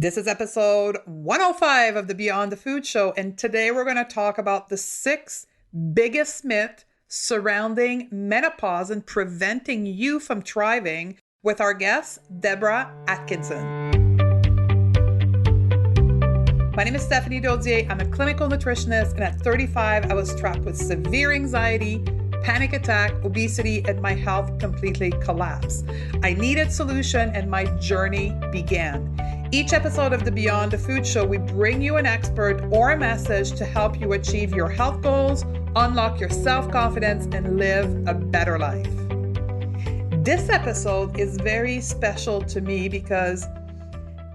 This is episode 105 of the Beyond the Food Show, and today we're going to talk about the 6 biggest myths surrounding menopause and preventing you from thriving with our guest, Deborah Atkinson. My name is Stephanie Dodier. I'm a clinical nutritionist, and at 35, I was trapped with severe anxiety, panic attack, obesity, and my health completely collapsed. I needed solution, and my journey began. Each episode of the Beyond the Food Show, we bring you an expert or a message to help you achieve your health goals, unlock your self-confidence, and live a better life. This episode is very special to me because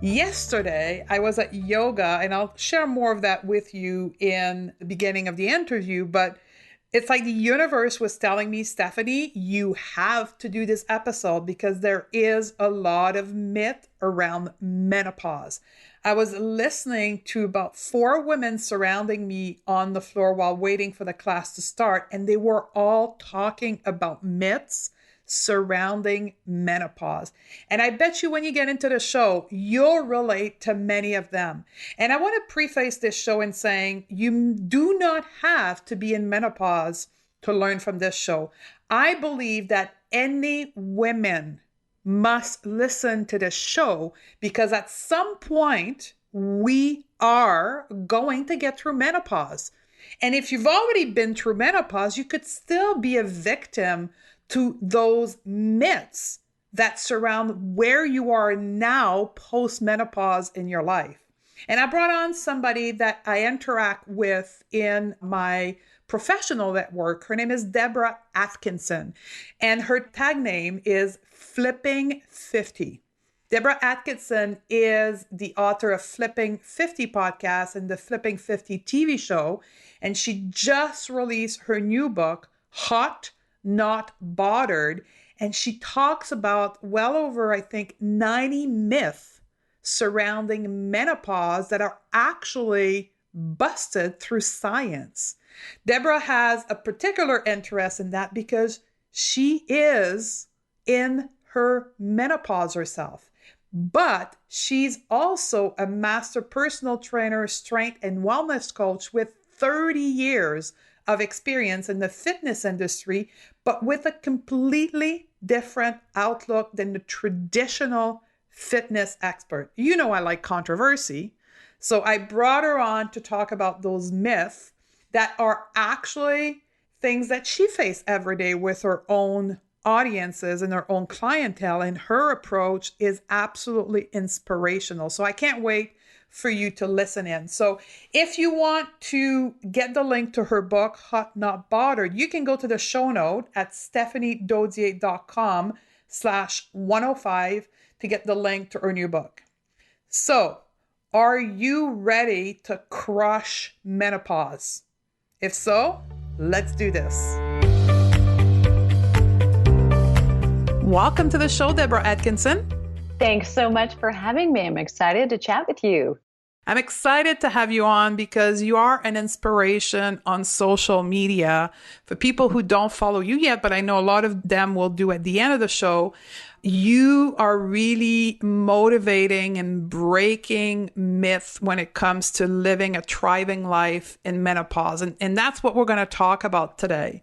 yesterday I was at yoga, and I'll share more of that with you in the beginning of the interview, but it's like the universe was telling me, Stephanie, you have to do this episode because there is a lot of myth around menopause. I was listening to about 4 women surrounding me on the floor while waiting for the class to start, and they were all talking about myths surrounding menopause. And I bet you when you get into the show, you'll relate to many of them. And I want to preface this show in saying you do not have to be in menopause to learn from this show. I believe that any women must listen to this show because at some point we are going to get through menopause. And if you've already been through menopause, you could still be a victim to those myths that surround where you are now post-menopause in your life. And I brought on somebody that I interact with in my professional network. Her name is Deborah Atkinson, and her tag name is Flipping 50. Deborah Atkinson is the author of Flipping 50 podcast and the Flipping 50 TV show, and she just released her new book, Hot Not Bothered, and she talks about well over, I think, 90 myths surrounding menopause that are actually busted through science. Deborah has a particular interest in that because she is in her menopause herself, but she's also a master personal trainer, strength and wellness coach with 30 years of experience in the fitness industry, but with a completely different outlook than the traditional fitness expert. You know, I like controversy. So I brought her on to talk about those myths that are actually things that she faces every day with her own audiences and her own clientele. And her approach is absolutely inspirational. So I can't wait for you to listen in. So if you want to get the link to her book, Hot Not Bothered, you can go to the show note at stephaniedodier.com/105 to get the link to her new book. So are you ready to crush menopause? If so, let's do this. Welcome to the show, Deborah Atkinson. Thanks so much for having me. I'm excited to chat with you. I'm excited to have you on because you are an inspiration on social media for people who don't follow you yet, but I know a lot of them will do at the end of the show. You are really motivating and breaking myths when it comes to living a thriving life in menopause. And that's what we're going to talk about today.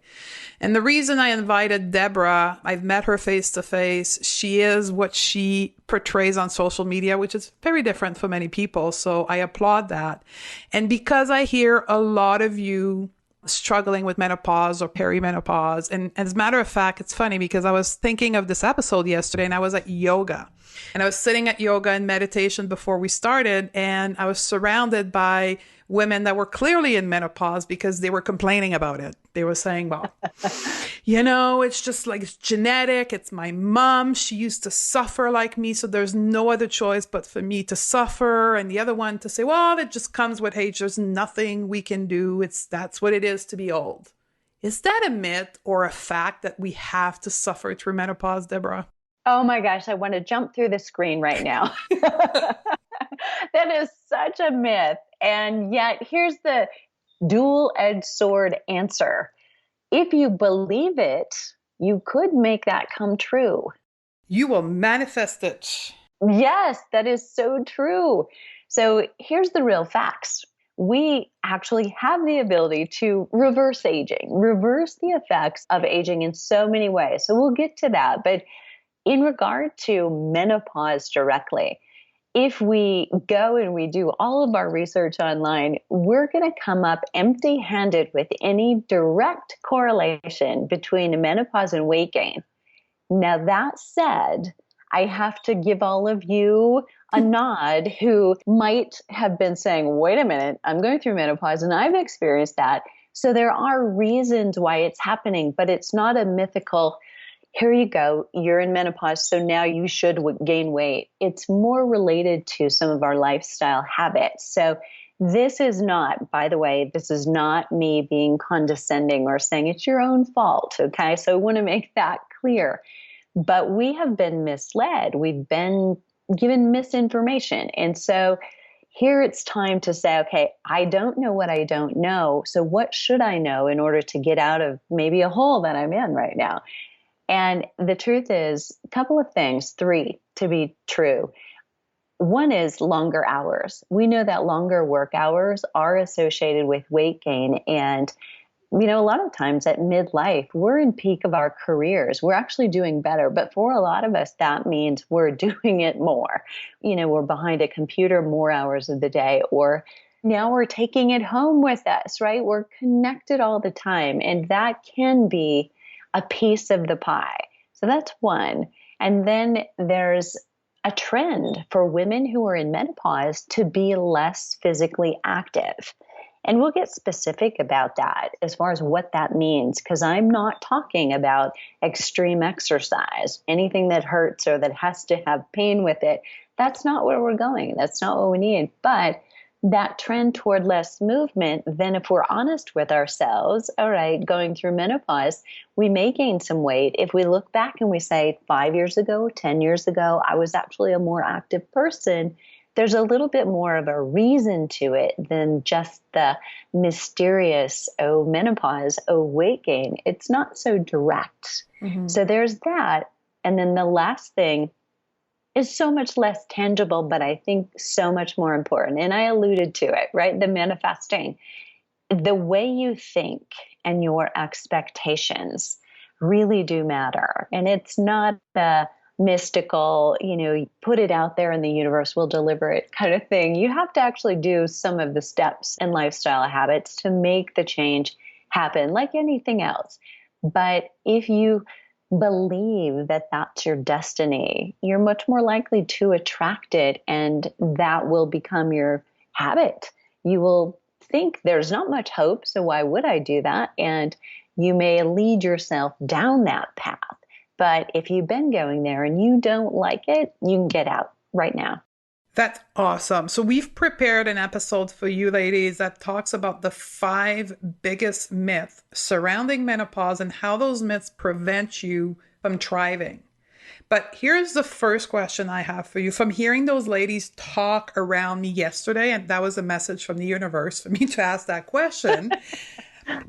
And the reason I invited Deborah, I've met her face to face. She is what she portrays on social media, which is very different for many people. So I applaud that. And because I hear a lot of you struggling with menopause or perimenopause. And as a matter of fact, it's funny because I was thinking of this episode yesterday and I was at yoga and I was sitting at yoga and meditation before we started. And I was surrounded by women that were clearly in menopause because they were complaining about it. They were saying, well, it's just like, it's genetic. It's my mom. She used to suffer like me. So there's no other choice but for me to suffer. And the other one to say, well, it just comes with age. There's nothing we can do. That's what it is to be old. Is that a myth or a fact that we have to suffer through menopause, Deborah? Oh my gosh, I want to jump through the screen right now. That is such a myth. And yet here's the dual-edged sword answer. If you believe it, you could make that come true. You will manifest it. Yes, that is so true. So here's the real facts. We actually have the ability to reverse aging, reverse the effects of aging in so many ways. So we'll get to that. But in regard to menopause directly, if we go and we do all of our research online, we're going to come up empty handed with any direct correlation between menopause and weight gain. Now, that said, I have to give all of you a nod who might have been saying, wait a minute, I'm going through menopause and I've experienced that. So there are reasons why it's happening, but it's not a mythical, here you go, you're in menopause, so now you should gain weight. It's more related to some of our lifestyle habits. So this is not, by the way, this is not me being condescending or saying it's your own fault. Okay. So I want to make that clear. But we have been misled. We've been given misinformation. And so here it's time to say, okay, I don't know what I don't know. So what should I know in order to get out of maybe a hole that I'm in right now? And the truth is, a couple of things, three to be true. One is longer hours. We know that longer work hours are associated with weight gain. And, a lot of times at midlife, we're in peak of our careers. We're actually doing better. But for a lot of us, that means we're doing it more. We're behind a computer more hours of the day, or now we're taking it home with us, right? We're connected all the time. And that can be a piece of the pie. So that's one. And then there's a trend for women who are in menopause to be less physically active. And we'll get specific about that as far as what that means, because I'm not talking about extreme exercise, anything that hurts or that has to have pain with it. That's not where we're going. That's not what we need. But that trend toward less movement, then if we're honest with ourselves, all right, going through menopause, we may gain some weight. If we look back and we say 5 years ago, 10 years ago, I was actually a more active person, there's a little bit more of a reason to it than just the mysterious, menopause, weight gain. It's not so direct. Mm-hmm. So there's that. And then the last thing is so much less tangible, but I think so much more important. And I alluded to it, right? The manifesting. The way you think and your expectations really do matter. And it's not the mystical, put it out there and the universe will deliver it kind of thing. You have to actually do some of the steps and lifestyle habits to make the change happen, like anything else. But if you believe that that's your destiny, you're much more likely to attract it, and that will become your habit. You will think there's not much hope, so why would I do that? And you may lead yourself down that path. But if you've been going there and you don't like it, you can get out right now. That's awesome. So we've prepared an episode for you ladies that talks about the 5 biggest myths surrounding menopause and how those myths prevent you from thriving. But here's the first question I have for you. From hearing those ladies talk around me yesterday, and that was a message from the universe for me to ask that question,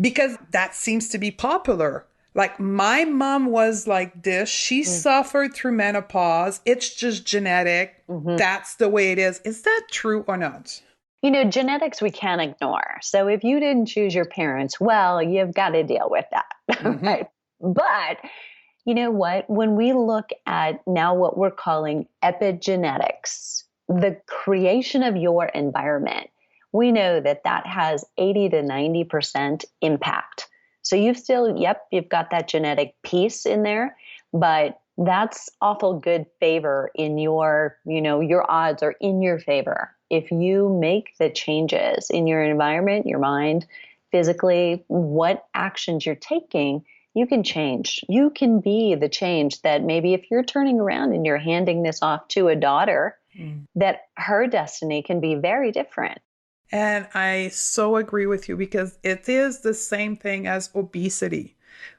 because that seems to be popular. Like, my mom was like this. She suffered through menopause. It's just genetic. Mm-hmm. That's the way it is. Is that true or not? Genetics we can't ignore. So if you didn't choose your parents, well, you've got to deal with that. Mm-hmm. Right? But you know what? When we look at now what we're calling epigenetics, the creation of your environment, we know that that has 80 to 90% impact. So you've got that genetic piece in there, but that's awful good favor in your odds are in your favor. If you make the changes in your environment, your mind, physically, what actions you're taking, you can change. You can be the change that maybe if you're turning around and you're handing this off to a daughter, that her destiny can be very different. And I so agree with you, because it is the same thing as obesity.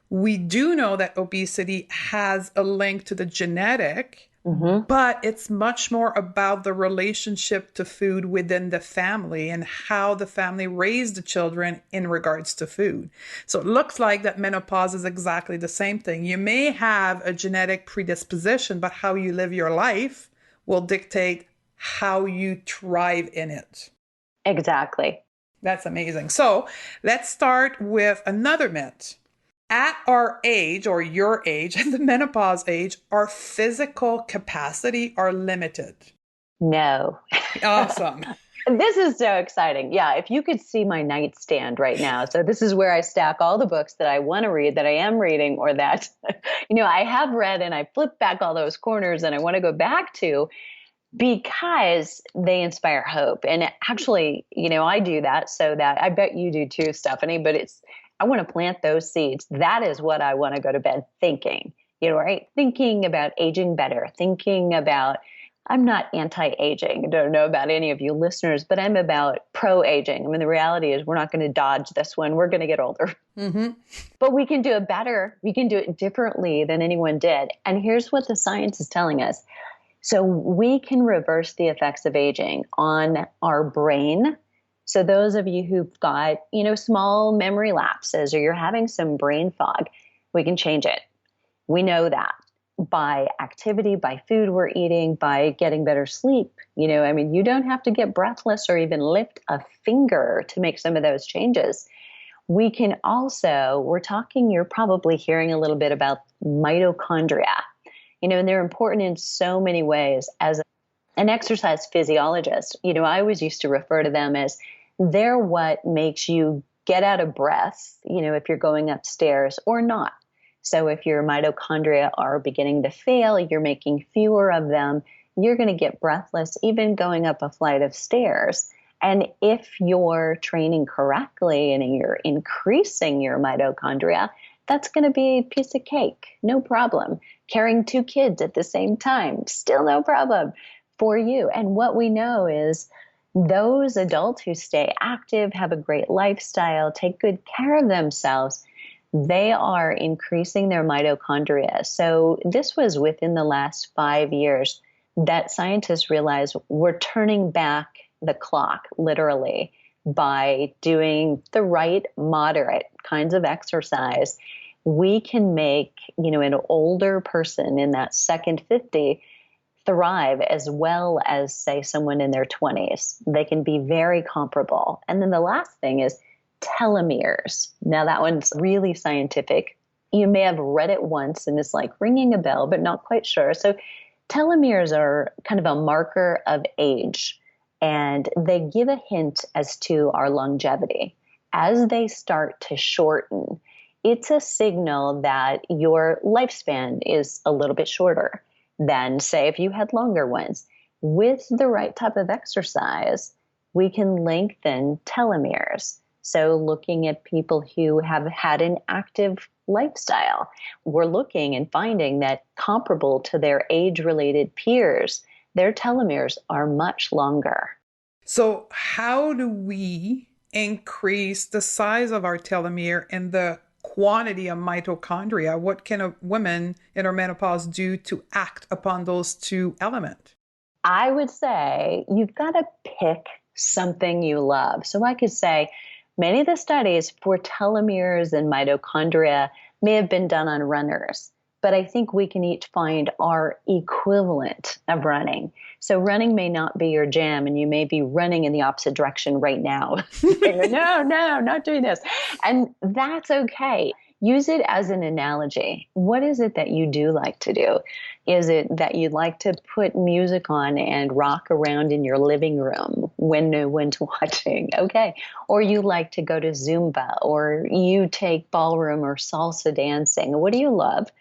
We do know that obesity has a link to the genetic, but it's much more about the relationship to food within the family and how the family raised the children in regards to food. So it looks like that menopause is exactly the same thing. You may have a genetic predisposition, but how you live your life will dictate how you thrive in it. Exactly. That's amazing. So let's start with another myth. At our age, or your age, the menopause age, our physical capacity are limited. No. Awesome. This is so exciting. Yeah, if you could see my nightstand right now. So this is where I stack all the books that I want to read, that I am reading, or that, I have read, and I flip back all those corners and I want to go back to, because they inspire hope. And actually, I do that so that I bet you do too, Stephanie, but I want to plant those seeds. That is what I want to go to bed thinking, right? Thinking about aging better, thinking about, I'm not anti-aging. I don't know about any of you listeners, but I'm about pro-aging. I mean, the reality is we're not going to dodge this one. We're going to get older. Mm-hmm. But we can do it better. We can do it differently than anyone did. And here's what the science is telling us. So we can reverse the effects of aging on our brain. So those of you who've got, small memory lapses, or you're having some brain fog, we can change it. We know that by activity, by food we're eating, by getting better sleep. You don't have to get breathless or even lift a finger to make some of those changes. We can also, you're probably hearing a little bit about mitochondria. And they're important in so many ways. As an exercise physiologist, I always used to refer to them as, they're what makes you get out of breath, if you're going upstairs or not. So if your mitochondria are beginning to fail, you're making fewer of them, you're going to get breathless even going up a flight of stairs. And if you're training correctly and you're increasing your mitochondria, that's going to be a piece of cake, no problem. Carrying 2 kids at the same time, still no problem for you. And what we know is those adults who stay active, have a great lifestyle, take good care of themselves, they are increasing their mitochondria. So this was within the last 5 years that scientists realized we're turning back the clock, literally, by doing the right moderate kinds of exercise. We can make, an older person in that second 50 thrive as well as, say, someone in their 20s. They can be very comparable. And then the last thing is telomeres. Now that one's really scientific. You may have read it once and it's like ringing a bell, but not quite sure. So telomeres are kind of a marker of age, and they give a hint as to our longevity. As they start to shorten, it's a signal that your lifespan is a little bit shorter than, say, if you had longer ones. With the right type of exercise, we can lengthen telomeres. So looking at people who have had an active lifestyle, we're looking and finding that comparable to their age-related peers, their telomeres are much longer. So how do we increase the size of our telomere and the quantity of mitochondria? What can a woman in her menopause do to act upon those 2 elements? I would say you've got to pick something you love. So I could say many of the studies for telomeres and mitochondria may have been done on runners, but I think we can each find our equivalent of running. So running may not be your jam, and you may be running in the opposite direction right now. No, not doing this. And that's okay. Use it as an analogy. What is it that you do like to do? Is it that you like to put music on and rock around in your living room when no one's watching? Okay. Or you like to go to Zumba, or you take ballroom or salsa dancing. What do you love?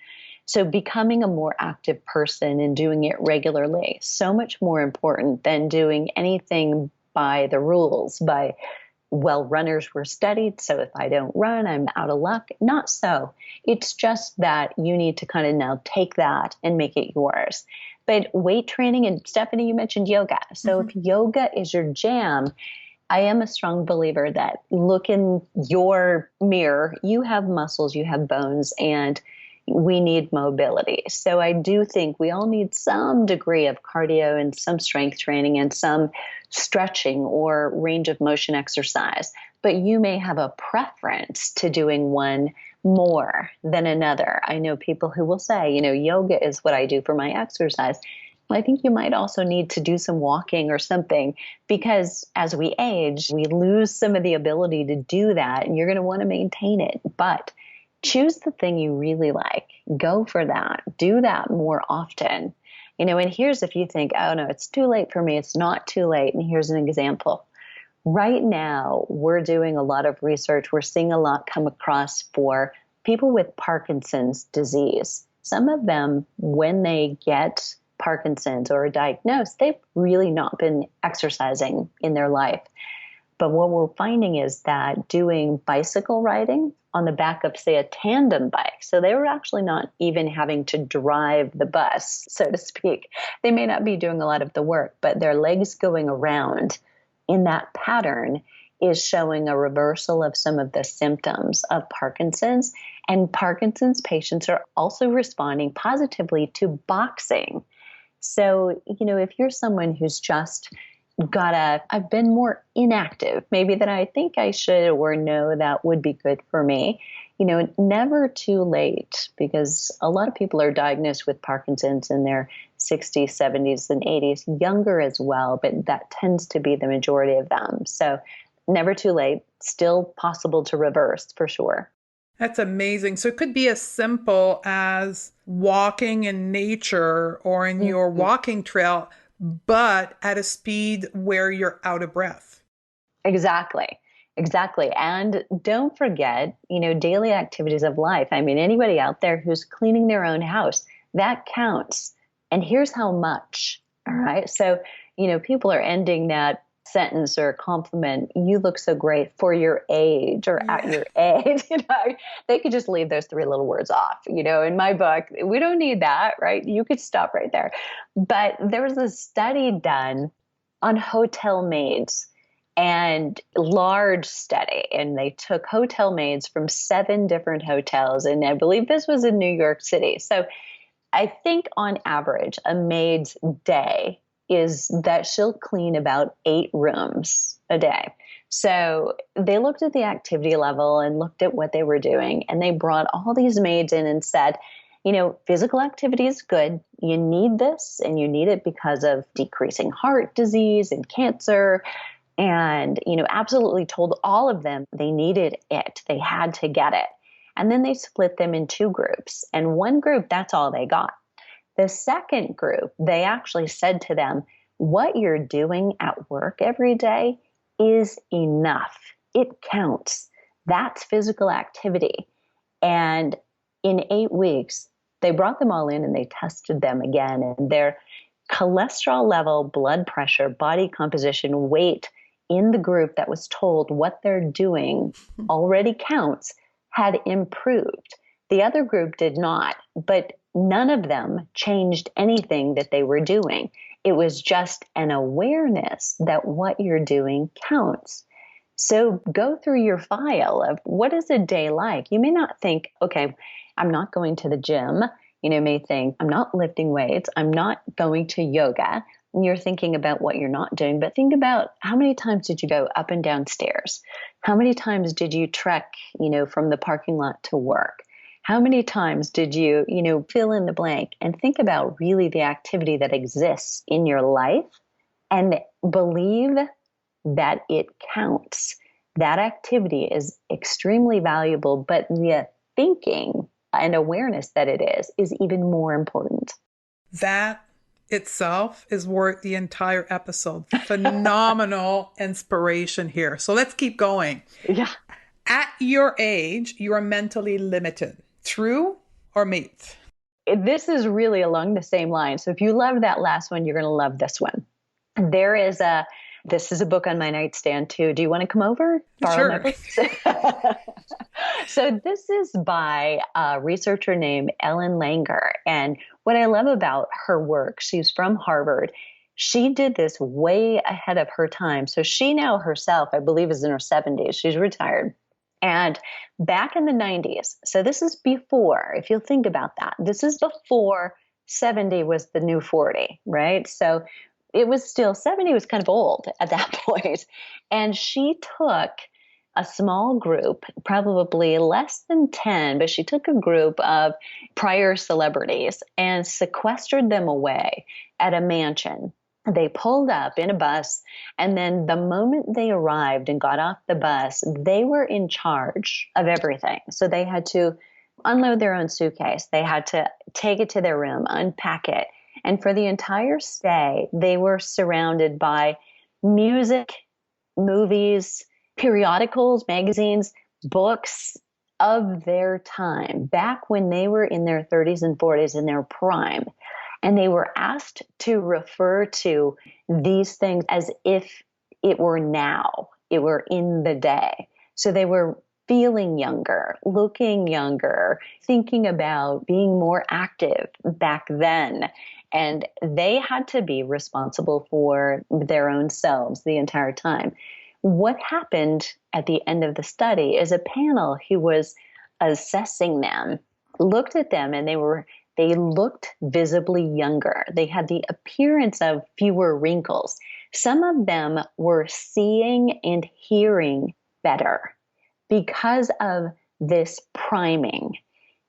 So becoming a more active person and doing it regularly, so much more important than doing anything by the rules, runners were studied, so if I don't run, I'm out of luck. Not so. It's just that you need to kind of now take that and make it yours. But weight training, and Stephanie, you mentioned yoga. So if yoga is your jam, I am a strong believer that look in your mirror, you have muscles, you have bones, and we need mobility. So I do think we all need some degree of cardio and some strength training and some stretching or range of motion exercise. But you may have a preference to doing one more than another. I know people who will say, yoga is what I do for my exercise. I think you might also need to do some walking or something because as we age, we lose some of the ability to do that and you're going to want to maintain it. But choose the thing you really like. Go for that. Do that more often. And here's if you think, oh no, it's too late for me. It's not too late. And here's an example. Right now, we're doing a lot of research. We're seeing a lot come across for people with Parkinson's disease. Some of them, when they get Parkinson's or are diagnosed, they've really not been exercising in their life. But what we're finding is that doing bicycle riding on the back of, say, a tandem bike, so they were actually not even having to drive the bus, so to speak. They may not be doing a lot of the work, but their legs going around in that pattern is showing a reversal of some of the symptoms of Parkinson's. And Parkinson's patients are also responding positively to boxing. So, if you're someone who's just I've been more inactive, maybe than I think I should, or know that would be good for me, never too late, because a lot of people are diagnosed with Parkinson's in their 60s, 70s, and 80s, younger as well, but that tends to be the majority of them. So never too late, still possible to reverse for sure. That's amazing. So it could be as simple as walking in nature or in your walking trail, but at a speed where you're out of breath. Exactly. And don't forget, daily activities of life. I mean, anybody out there who's cleaning their own house, that counts. And here's how much. All right. So, people are ending that sentence or compliment, you look so great for your age or at your age. They could just leave those three little words off. In my book, we don't need that, right? You could stop right there. But there was a study done on hotel maids, and large study, and they took hotel maids from 7 different hotels, and I believe this was in New York City. So I think on average, a maid's day is that she'll clean about 8 rooms a day. So they looked at the activity level and looked at what they were doing, and they brought all these maids in and said, physical activity is good. You need this, and you need it because of decreasing heart disease and cancer. And, absolutely told all of them they needed it. They had to get it. And then they split them in 2 groups. And one group, that's all they got. The second group, they actually said to them, what you're doing at work every day is enough. It counts. That's physical activity. And in 8 weeks, they brought them all in and they tested them again. And their cholesterol level, blood pressure, body composition, weight in the group that was told what they're doing already counts had improved. The other group did not, but none of them changed anything that they were doing. It was just an awareness that what you're doing counts. So go through your file of what is a day like. You may not think, okay, I'm not going to the gym. You may think, I'm not lifting weights. I'm not going to yoga. And you're thinking about what you're not doing, but think about how many times did you go up and down stairs? How many times did you trek, from the parking lot to work? How many times did you, fill in the blank, and think about really the activity that exists in your life and believe that it counts. That activity is extremely valuable, but the thinking and awareness that it is even more important. That itself is worth the entire episode. Phenomenal inspiration here. So let's keep going. Yeah. At your age, you are mentally limited. True or myth? This is really along the same line. So if you love that last one, you're going to love this one. This is a book on my nightstand too. Do you want to come over? Sure. So this is by a researcher named Ellen Langer. And what I love about her work, she's from Harvard. She did this way ahead of her time. So she now herself, I believe, is in her 70s. She's retired. And back in the 90s, so this is before, if you'll think about that, this is before 70 was the new 40, right? So it was still, 70 was kind of old at that point. And she took a small group, probably less than 10, but she took a group of prior celebrities and sequestered them away at a mansion. They pulled up in a bus, and then the moment they arrived and got off the bus, they were in charge of everything. So they had to unload their own suitcase. They had to take it to their room, unpack it. And for the entire stay, they were surrounded by music, movies, periodicals, magazines, books of their time, back when they were in their 30s and 40s in their prime. And they were asked to refer to these things as if it were now, it were in the day. So they were feeling younger, looking younger, thinking about being more active back then. And they had to be responsible for their own selves the entire time. What happened at the end of the study is a panel who was assessing them looked at them, and they looked visibly younger. They had the appearance of fewer wrinkles. Some of them were seeing and hearing better because of this priming,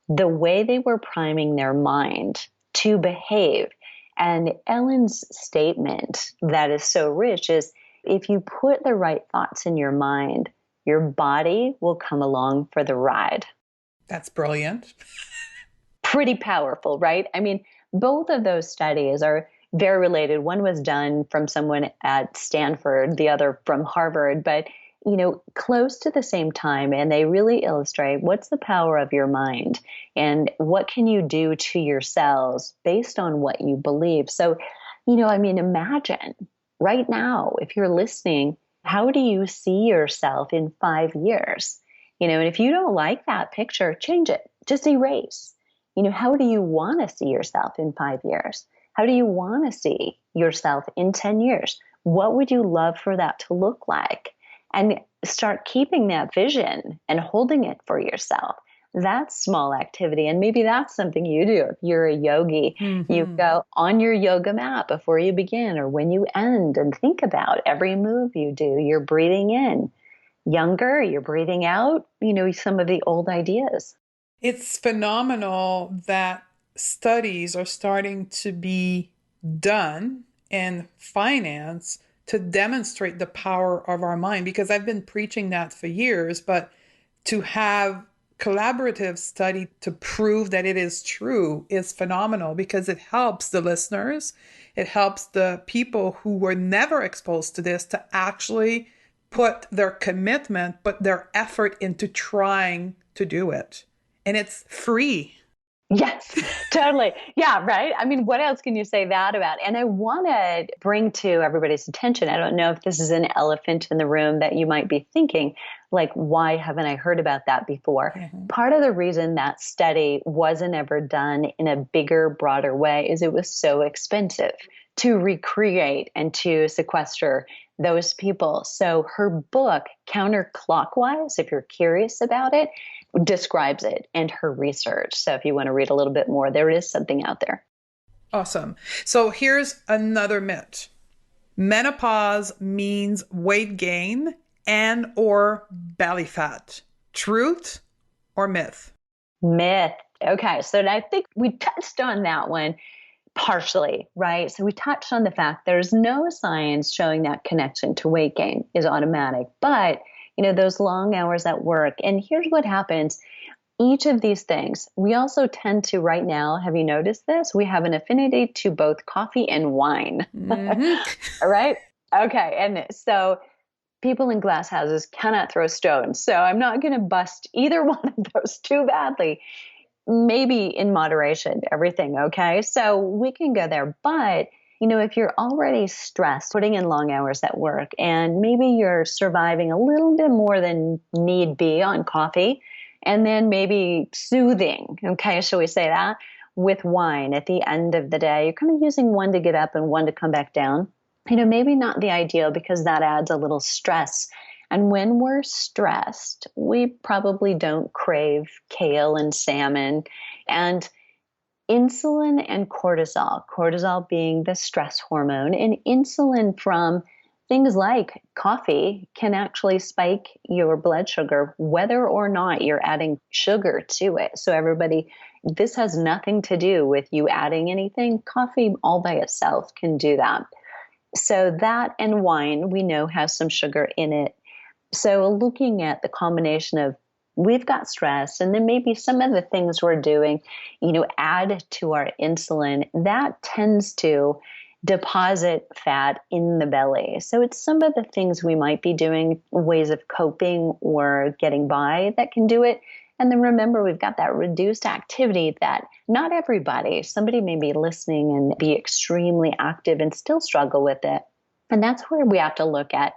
the way they were priming their mind to behave. And Ellen's statement that is so rich is, if you put the right thoughts in your mind, your body will come along for the ride. That's brilliant. Pretty powerful, right? I mean, both of those studies are very related. One was done from someone at Stanford, the other from Harvard, but close to the same time. And they really illustrate what's the power of your mind and what can you do to your cells based on what you believe. So, imagine right now, if you're listening, how do you see yourself in 5 years? And if you don't like that picture, change it, just erase. How do you want to see yourself in 5 years? How do you want to see yourself in 10 years? What would you love for that to look like? And start keeping that vision and holding it for yourself. That's small activity. And maybe that's something you do. If you're a yogi, you go on your yoga mat before you begin or when you end and think about every move you do. You're breathing in younger, you're breathing out, some of the old ideas. It's phenomenal that studies are starting to be done in finance to demonstrate the power of our mind, because I've been preaching that for years, but to have collaborative study to prove that it is true is phenomenal, because it helps the listeners. It helps the people who were never exposed to this to actually put their commitment, put their effort into trying to do it. And it's free. Yes, totally. Yeah, right. I mean, what else can you say that about? And I want to bring to everybody's attention, I don't know if this is an elephant in the room that you might be thinking, like, why haven't I heard about that before? Part of the reason that study wasn't ever done in a bigger, broader way is it was so expensive to recreate and to sequester those people. So her book, Counterclockwise, if you're curious about it, describes it and her research. So if you want to read a little bit more, there is something out there. Awesome. So here's another myth. Menopause means weight gain and or belly fat. Truth or myth? Myth. Okay. So I think we touched on that one partially, right? So we touched on the fact there's no science showing that connection to weight gain is automatic, but those long hours at work. And here's what happens. Each of these things, we also tend to right now, have you noticed this? We have an affinity to both coffee and wine. All right? Okay. And so people in glass houses cannot throw stones. So I'm not going to bust either one of those too badly. Maybe in moderation, everything. Okay. So we can go there. But if you're already stressed, putting in long hours at work, and maybe you're surviving a little bit more than need be on coffee, and then maybe soothing, okay, shall we say that, with wine at the end of the day, you're kind of using one to get up and one to come back down. Maybe not the ideal, because that adds a little stress. And when we're stressed, we probably don't crave kale and salmon. And insulin and cortisol being the stress hormone, and insulin from Things like coffee can actually spike your blood sugar, whether or not you're adding sugar to it. So, everybody, this has nothing to do with you adding anything. Coffee all by itself can do that. So, that and wine, we know, has some sugar in it. So, looking at the combination of we've got stress, and then maybe some of the things we're doing, add to our insulin, that tends to deposit fat in the belly. So it's some of the things we might be doing, ways of coping or getting by that can do it. And then remember, we've got that reduced activity that not everybody, somebody may be listening and be extremely active and still struggle with it. And that's where we have to look at,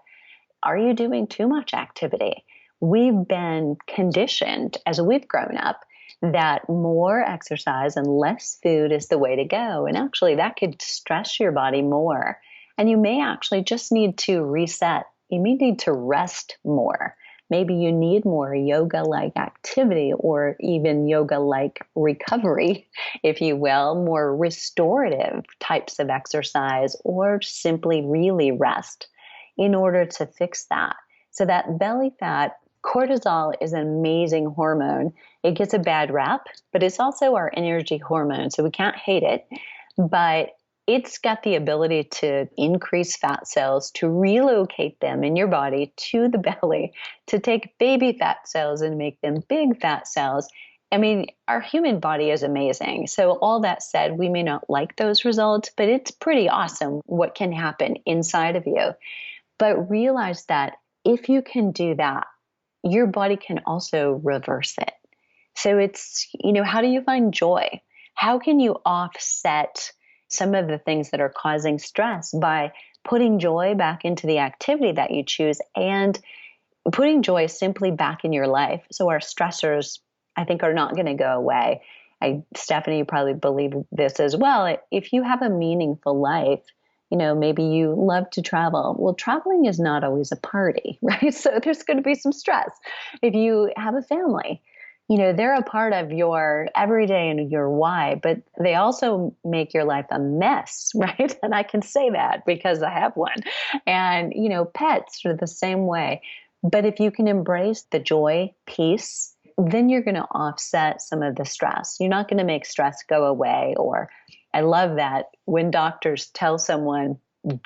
are you doing too much activity? We've been conditioned as we've grown up that more exercise and less food is the way to go. And actually, that could stress your body more. And you may actually just need to reset. You may need to rest more. Maybe you need more yoga-like activity or even yoga-like recovery, if you will, more restorative types of exercise, or simply really rest in order to fix that. So that belly fat, cortisol is an amazing hormone. It gets a bad rap, but it's also our energy hormone, so we can't hate it. But it's got the ability to increase fat cells, to relocate them in your body to the belly, to take baby fat cells and make them big fat cells. I mean, our human body is amazing. So all that said, we may not like those results, but it's pretty awesome what can happen inside of you. But realize that if you can do that, your body can also reverse it. So it's, how do you find joy? How can you offset some of the things that are causing stress by putting joy back into the activity that you choose and putting joy simply back in your life? So our stressors, I think, are not going to go away. Stephanie, you probably believe this as well. If you have a meaningful life, maybe you love to travel. Well, traveling is not always a party, right? So there's going to be some stress. If you have a family, they're a part of your everyday and your why, but they also make your life a mess, right? And I can say that because I have one. And, pets are the same way. But if you can embrace the joy, peace, then you're going to offset some of the stress. You're not going to make stress go away. Or I love that when doctors tell someone,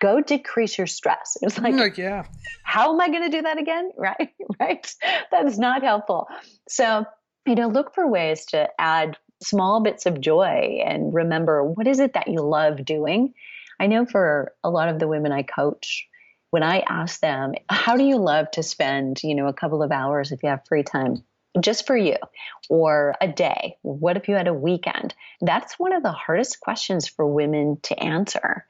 go decrease your stress. It's like, yeah. How am I going to do that again? Right. Right. That is not helpful. So, look for ways to add small bits of joy and remember, what is it that you love doing? I know for a lot of the women I coach, when I ask them, how do you love to spend, a couple of hours if you have free time? Just for you, or a day? What if you had a weekend? That's one of the hardest questions for women to answer.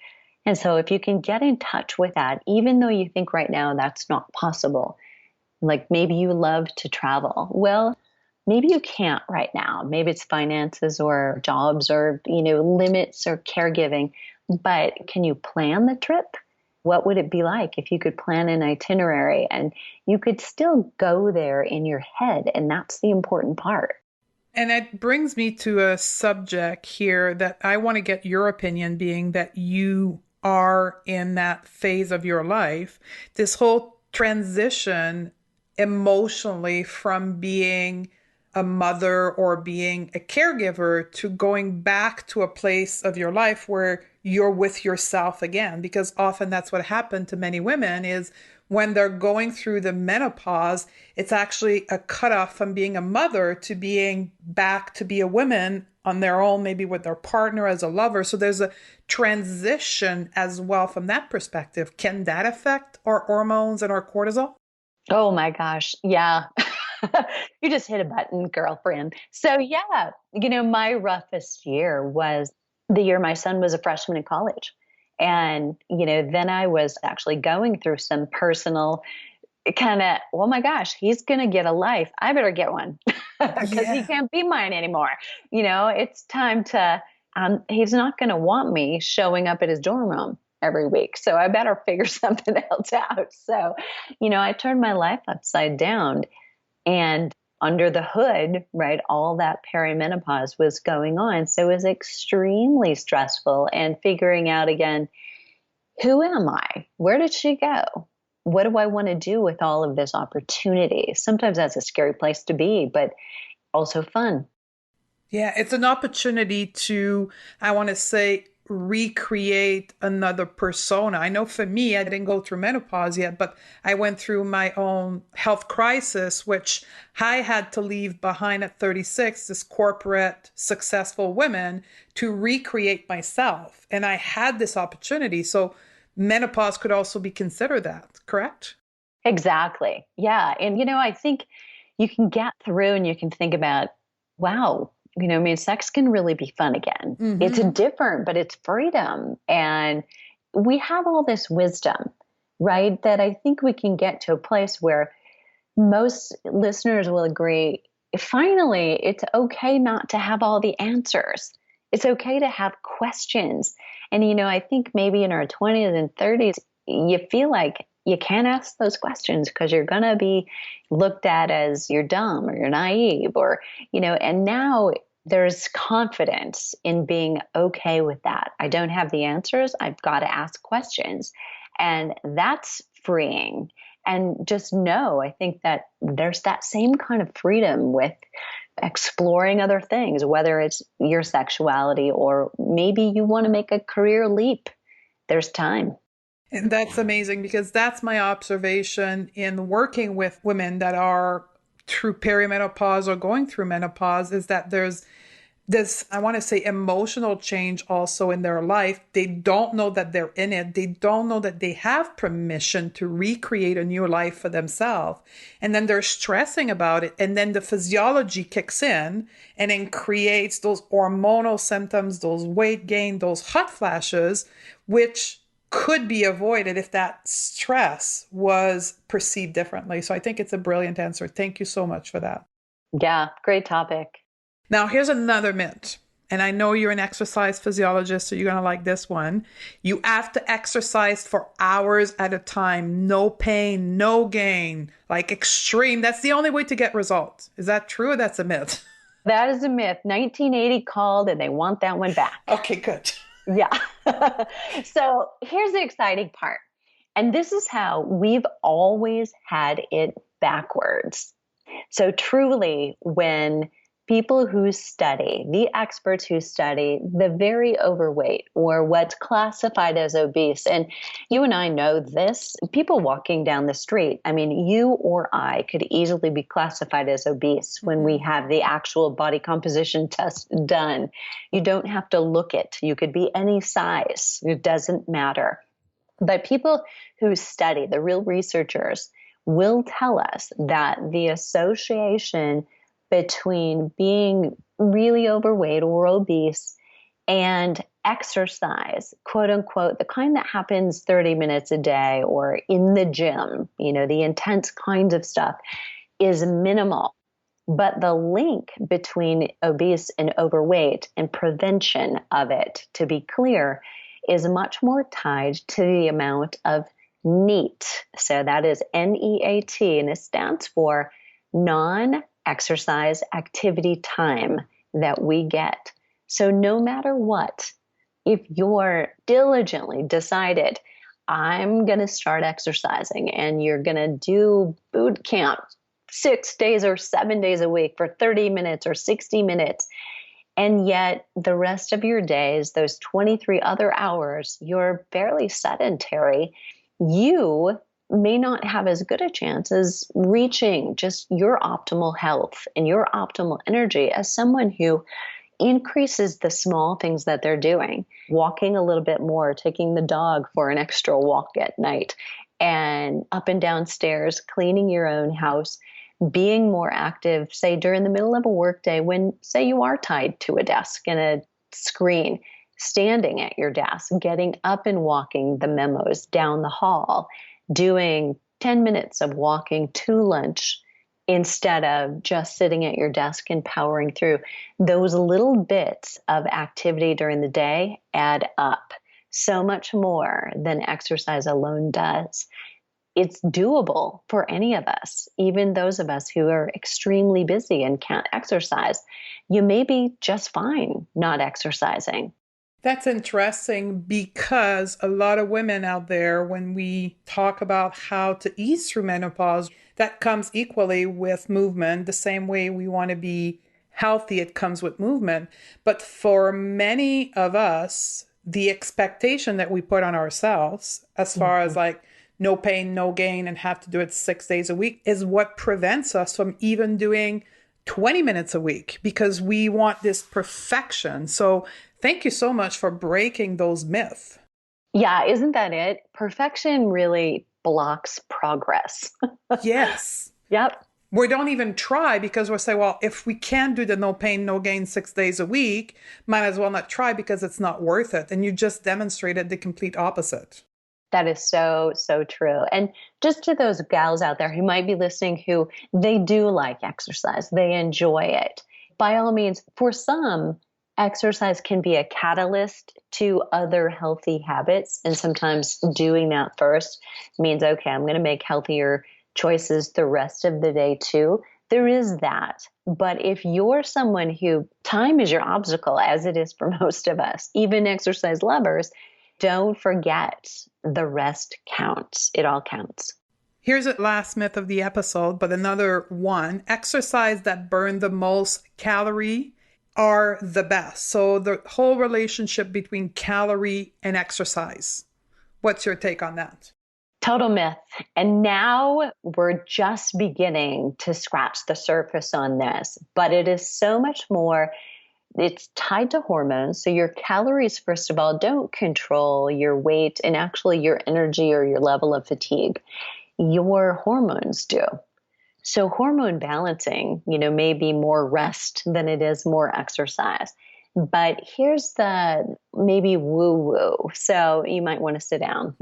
And so if you can get in touch with that, even though you think right now that's not possible, like maybe you love to travel. Well, maybe you can't right now. Maybe it's finances or jobs or, limits or caregiving. But can you plan the trip? What would it be like if you could plan an itinerary and you could still go there in your head? And that's the important part. And it brings me to a subject here that I want to get your opinion, being that you are in that phase of your life, this whole transition emotionally from being a mother or being a caregiver to going back to a place of your life where you're with yourself again. Because often that's what happened to many women is when they're going through the menopause, it's actually a cutoff from being a mother to being back to be a woman on their own, maybe with their partner as a lover. So there's a transition as well from that perspective. Can that affect our hormones and our cortisol? Oh my gosh. Yeah. You just hit a button, girlfriend. So yeah, my roughest year was the year my son was a freshman in college. And, then I was actually going through some personal kind of, oh my gosh, he's going to get a life. I better get one because he can't be mine anymore. It's time to, he's not going to want me showing up at his dorm room every week. So I better figure something else out. So, I turned my life upside down. And under the hood, right, all that perimenopause was going on. So it was extremely stressful and figuring out again, who am I? Where did she go? What do I want to do with all of this opportunity? Sometimes that's a scary place to be, but also fun. Yeah, it's an opportunity to, I want to say, recreate another persona. I know for me, I didn't go through menopause yet, but I went through my own health crisis, which I had to leave behind at 36, this corporate successful woman, to recreate myself. And I had this opportunity. So menopause could also be considered that, correct? Exactly. Yeah. And, I think you can get through and you can think about, wow, I mean, sex can really be fun again. It's Mm-hmm. different, but it's freedom. And we have all this wisdom, right? That I think we can get to a place where most listeners will agree. Finally, it's okay not to have all the answers. It's okay to have questions. And, I think maybe in our 20s and 30s, you feel like you can't ask those questions because you're going to be looked at as you're dumb or you're naive or, and now there's confidence in being okay with that. I don't have the answers. I've got to ask questions. And that's freeing. And just know, I think that there's that same kind of freedom with exploring other things, whether it's your sexuality or maybe you want to make a career leap. There's time. And that's amazing because that's my observation in working with women that are through perimenopause or going through menopause is that there's this, I want to say, emotional change also in their life. They don't know that they're in it. They don't know that they have permission to recreate a new life for themselves. And then they're stressing about it. And then the physiology kicks in and then creates those hormonal symptoms, those weight gain, those hot flashes, which could be avoided if that stress was perceived differently. So I think it's a brilliant answer. Thank you so much for that. Yeah, great topic. Now, here's another myth. And I know you're an exercise physiologist, so you're going to like this one. You have to exercise for hours at a time. No pain, no gain, like extreme. That's the only way to get results. Is that true or that's a myth? That is a myth. 1980 called and they want that one back. Okay, good. Yeah. So here's the exciting part. And this is how we've always had it backwards. So truly, when people who study, the experts who study the very overweight or what's classified as obese, and you and I know this, people walking down the street, I mean, you or I could easily be classified as obese when we have the actual body composition test done. You don't have to look it. You could be any size. It doesn't matter. But people who study, the real researchers, will tell us that the association between being really overweight or obese and exercise, quote unquote, the kind that happens 30 minutes a day or in the gym, the intense kinds of stuff, is minimal. But the link between obese and overweight and prevention of it, to be clear, is much more tied to the amount of NEAT. So that is NEAT, and it stands for non-exercise activity time that we get. So no matter what, if you're diligently decided, I'm going to start exercising and you're going to do boot camp 6 days or 7 days a week for 30 minutes or 60 minutes, and yet the rest of your days, those 23 other hours, you're fairly sedentary, you may not have as good a chance as reaching just your optimal health and your optimal energy as someone who increases the small things that they're doing, walking a little bit more, taking the dog for an extra walk at night, and up and down stairs, cleaning your own house, being more active, say during the middle of a workday when, say, you are tied to a desk and a screen, standing at your desk, getting up and walking the memos down the hall, doing 10 minutes of walking to lunch instead of just sitting at your desk and powering through. Those little bits of activity during the day add up so much more than exercise alone does. It's doable for any of us, even those of us who are extremely busy and can't exercise. You may be just fine not exercising. That's interesting because a lot of women out there, when we talk about how to ease through menopause, that comes equally with movement. The same way we want to be healthy, it comes with movement. But for many of us, the expectation that we put on ourselves, as far as like no pain, no gain, and have to do it 6 days a week, is what prevents us from even doing 20 minutes a week because we want this perfection. So thank you so much for breaking those myths. Yeah, isn't that it? Perfection really blocks progress. Yes. Yep. We don't even try because we'll say, well, if we can't do the no pain, no gain 6 days a week, might as well not try because it's not worth it. And you just demonstrated the complete opposite. That is so, so true. And just to those gals out there who might be listening who they do like exercise, they enjoy it. By all means, for some, exercise can be a catalyst to other healthy habits. And sometimes doing that first means, okay, I'm going to make healthier choices the rest of the day too. There is that. But if you're someone who time is your obstacle, as it is for most of us, even exercise lovers, don't forget the rest counts. It all counts. Here's the last myth of the episode, but another one. Exercise that burn the most calorie are the best. So the whole relationship between calorie and exercise. What's your take on that? Total myth. And now we're just beginning to scratch the surface on this, but it is so much more. It's tied to hormones. So your calories, first of all, don't control your weight and actually your energy or your level of fatigue. Your hormones do. So hormone balancing, may be more rest than it is more exercise. But here's the maybe woo-woo. So you might want to sit down.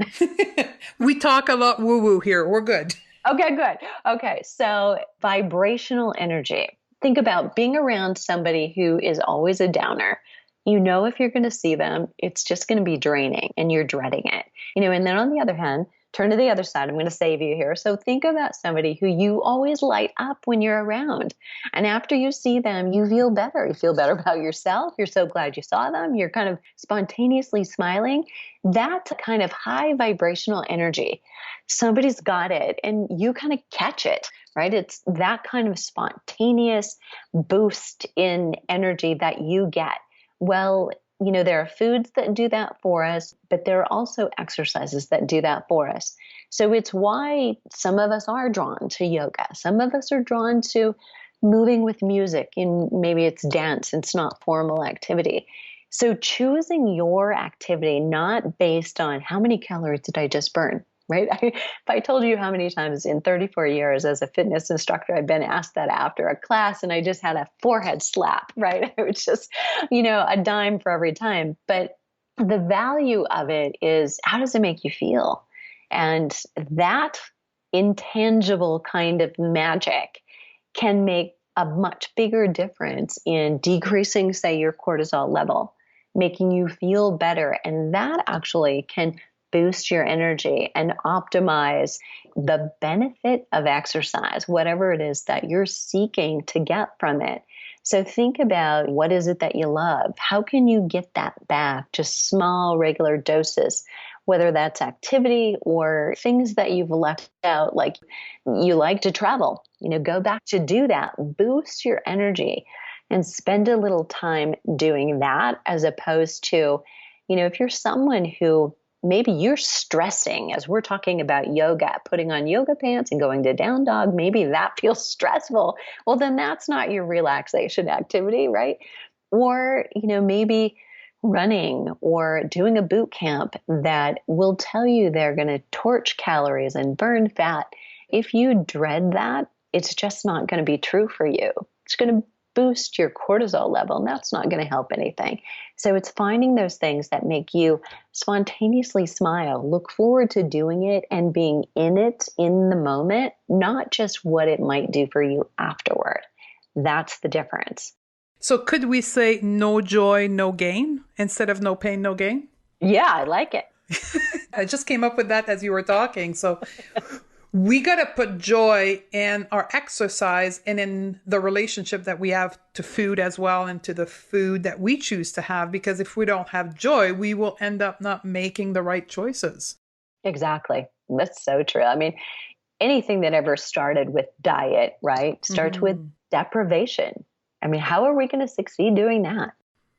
We talk a lot woo-woo here. We're good. Okay, good. Okay, so vibrational energy. Think about being around somebody who is always a downer. If you're going to see them, it's just going to be draining and you're dreading it. And then on the other hand, turn to the other side. I'm going to save you here. So think about somebody who you always light up when you're around. And after you see them, you feel better. You feel better about yourself. You're so glad you saw them. You're kind of spontaneously smiling. That's a kind of high vibrational energy. Somebody's got it and you kind of catch it, right? It's that kind of spontaneous boost in energy that you get. Well, there are foods that do that for us, but there are also exercises that do that for us. So it's why some of us are drawn to yoga. Some of us are drawn to moving with music, and maybe it's dance. It's not formal activity. So choosing your activity, not based on how many calories did I just burn, right? If I told you how many times in 34 years as a fitness instructor, I've been asked that after a class and I just had a forehead slap, right? It was just, a dime for every time. But the value of it is, how does it make you feel? And that intangible kind of magic can make a much bigger difference in decreasing, say, your cortisol level, making you feel better. And that actually can boost your energy and optimize the benefit of exercise, whatever it is that you're seeking to get from it. So think about, what is it that you love? How can you get that back? Just small, regular doses, whether that's activity or things that you've left out, like you like to travel, go back to do that, boost your energy and spend a little time doing that, as opposed to, if you're someone who maybe you're stressing, as we're talking about yoga, putting on yoga pants and going to down dog, maybe that feels stressful. Well, then that's not your relaxation activity, right? Or, maybe running or doing a boot camp that will tell you they're going to torch calories and burn fat. If you dread that, it's just not going to be true for you. It's going to boost your cortisol level, and that's not going to help anything. So it's finding those things that make you spontaneously smile, look forward to doing it and being in it in the moment, not just what it might do for you afterward. That's the difference. So could we say no joy, no gain instead of no pain, no gain? Yeah, I like it. I just came up with that as you were talking. So We got to put joy in our exercise and in the relationship that we have to food as well, and to the food that we choose to have. Because if we don't have joy, we will end up not making the right choices. Exactly. That's so true. I mean, anything that ever started with diet, right, starts with deprivation. I mean, how are we going to succeed doing that?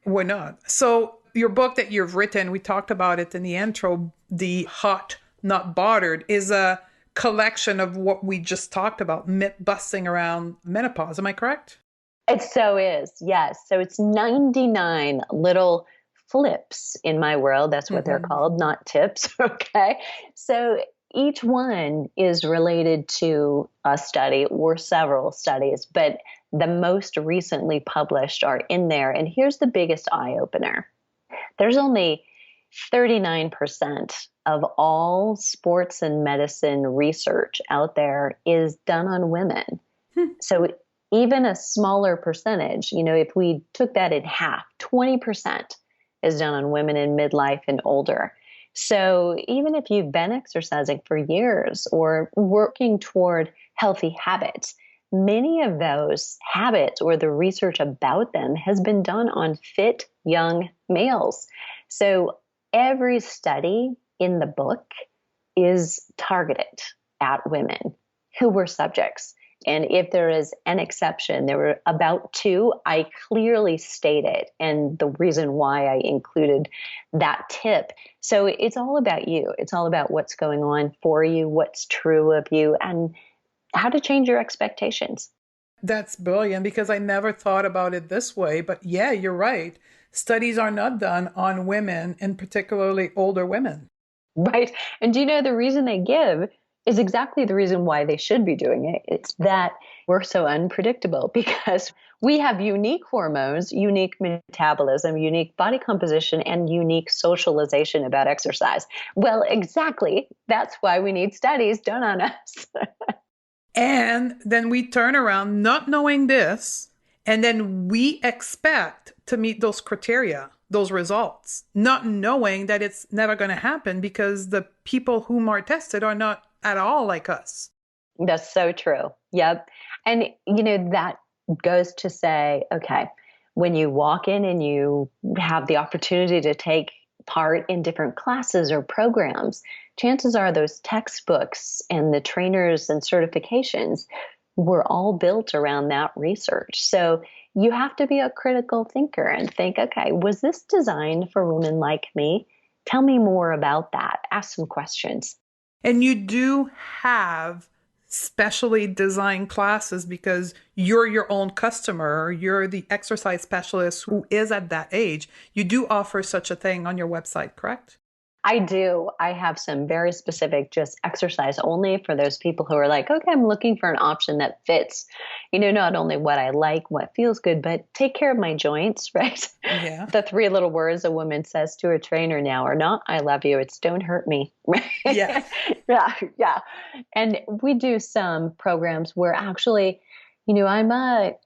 We're not. So your book that you've written, we talked about it in the intro, The Hot Not Bothered, is a collection of what we just talked about, myth busting around menopause. Am I correct? It so is, yes. So it's 99 little flips in my world. That's what they're called, not tips. Okay. So each one is related to a study or several studies, but the most recently published are in there. And here's the biggest eye opener. There's only 39% of all sports and medicine research out there is done on women. So even a smaller percentage, if we took that in half, 20% is done on women in midlife and older. So even if you've been exercising for years or working toward healthy habits, many of those habits or the research about them has been done on fit young males. So every study in the book is targeted at women who were subjects. And if there is an exception, there were about 2, I clearly stated, and the reason why I included that tip. So it's all about you. It's all about what's going on for you, what's true of you, and how to change your expectations. That's brilliant, because I never thought about it this way. But yeah, you're right. Studies are not done on women, and particularly older women. Right. And do you know the reason they give is exactly the reason why they should be doing it? It's that we're so unpredictable because we have unique hormones, unique metabolism, unique body composition, and unique socialization about exercise. Well, exactly. That's why we need studies done on us. And then we turn around not knowing this, and then we expect to meet those criteria, those results, not knowing that it's never going to happen because the people whom are tested are not at all like us. That's so true. Yep. And, that goes to say, okay, when you walk in and you have the opportunity to take part in different classes or programs, chances are those textbooks and the trainers and certifications were all built around that research. So you have to be a critical thinker and think, okay, was this designed for women like me? Tell me more about that. Ask some questions. And you do have specially designed classes because you're your own customer. You're the exercise specialist who is at that age. You do offer such a thing on your website, correct? I do. I have some very specific, just exercise only for those people who are like, okay, I'm looking for an option that fits, not only what I like, what feels good, but take care of my joints, right? Yeah. The 3 little words a woman says to her trainer now are not, I love you. It's don't hurt me. Yeah. Yeah. And we do some programs where actually, I'm a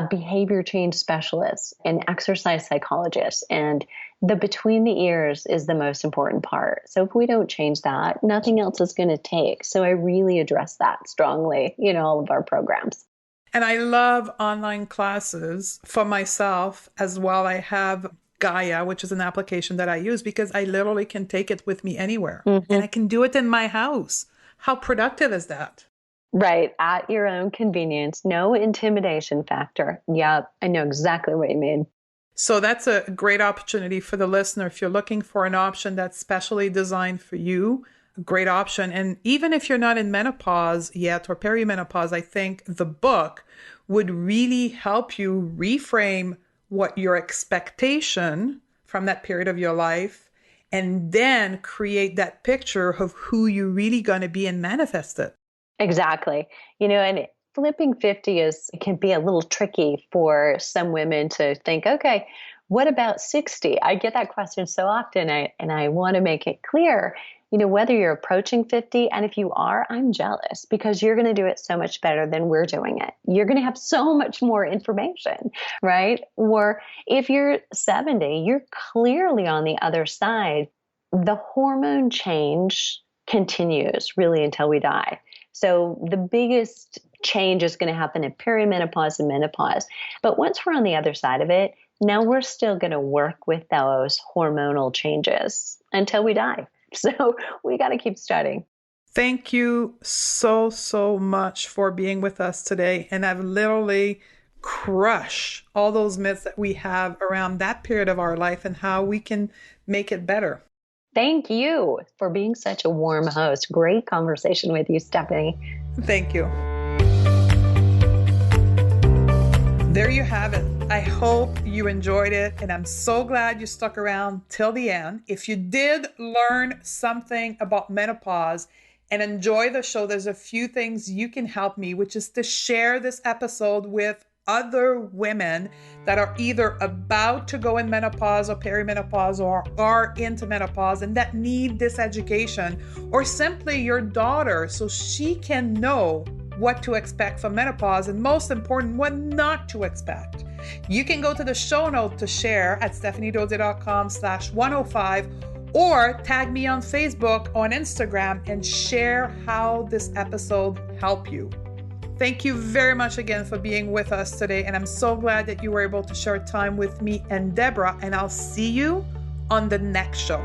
behavior change specialist, an exercise psychologist, and the between the ears is the most important part. So if we don't change that, nothing else is going to take. So I really address that strongly in all of our programs. And I love online classes for myself as well. I have Gaia, which is an application that I use because I literally can take it with me anywhere and I can do it in my house. How productive is that? Right. At your own convenience. No intimidation factor. Yeah, I know exactly what you mean. So that's a great opportunity for the listener. If you're looking for an option that's specially designed for you, a great option. And even if you're not in menopause yet or perimenopause, I think the book would really help you reframe what your expectation from that period of your life, and then create that picture of who you're really going to be and manifest it. Exactly. And flipping 50 can be a little tricky for some women to think, okay, what about 60? I get that question so often, and I want to make it clear, whether you're approaching 50, and if you are, I'm jealous because you're going to do it so much better than we're doing it. You're going to have so much more information, right? Or if you're 70, you're clearly on the other side. The hormone change continues really until we die. So the biggest change is going to happen in perimenopause and menopause. But once we're on the other side of it, now we're still going to work with those hormonal changes until we die. So we got to keep studying. Thank you so, so much for being with us today. And I've literally crushed all those myths that we have around that period of our life and how we can make it better. Thank you for being such a warm host. Great conversation with you, Stephanie. Thank you. There you have it. I hope you enjoyed it, and I'm so glad you stuck around till the end. If you did learn something about menopause and enjoy the show, there's a few things you can help me, which is to share this episode with other women that are either about to go in menopause or perimenopause or are into menopause and that need this education, or simply your daughter so she can know what to expect from menopause and, most important, what not to expect. You can go to the show note to share at stephaniedodier.com/105 or tag me on Facebook, on Instagram, and share how this episode helped you. Thank you very much again for being with us today, and I'm so glad that you were able to share time with me and Debra, and I'll see you on the next show.